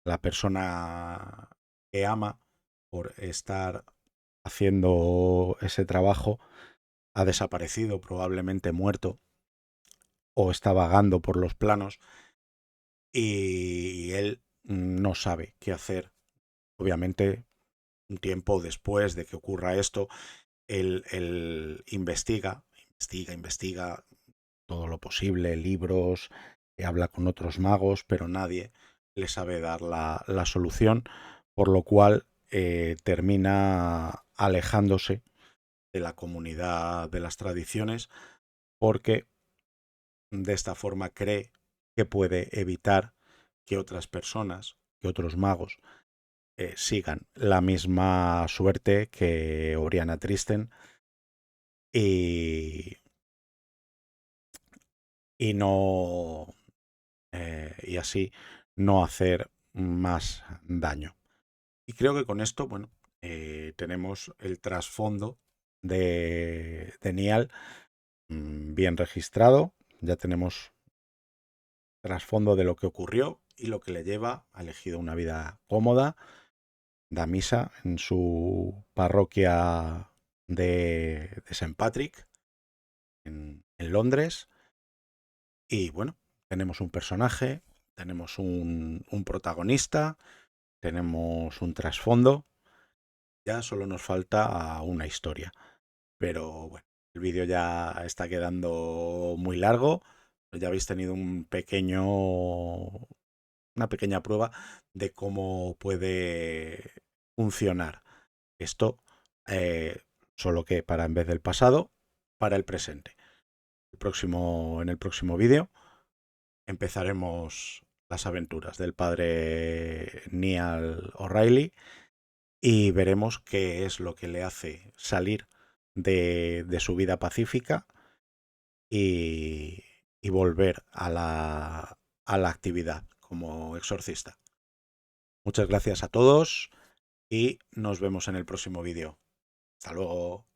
la persona que ama por estar haciendo ese trabajo ha desaparecido, probablemente muerto, o está vagando por los planos y él no sabe qué hacer. Obviamente, un tiempo después de que ocurra esto, él investiga todo lo posible, libros, habla con otros magos, pero nadie le sabe dar la solución, por lo cual termina alejándose de la comunidad de las tradiciones porque de esta forma cree que puede evitar que otras personas, que otros magos, sigan la misma suerte que Oriana Tristen y, y no y así no hacer más daño. Y creo que con esto, bueno, tenemos el trasfondo de Niall bien registrado. Ya tenemos trasfondo de lo que ocurrió y lo que le lleva. Ha elegido una vida cómoda, da misa en su parroquia de St. Patrick, en Londres. Y bueno, tenemos un personaje, tenemos un protagonista, tenemos un trasfondo. Ya solo nos falta una historia. Pero bueno, el vídeo ya está quedando muy largo. Ya habéis tenido una pequeña prueba de cómo puede funcionar esto, eh, solo que para en vez del pasado, para el presente. En el próximo vídeo empezaremos las aventuras del padre Niall O'Reilly y veremos qué es lo que le hace salir de su vida pacífica y, y volver a la actividad como exorcista. Muchas gracias a todos y nos vemos en el próximo vídeo. Hasta luego.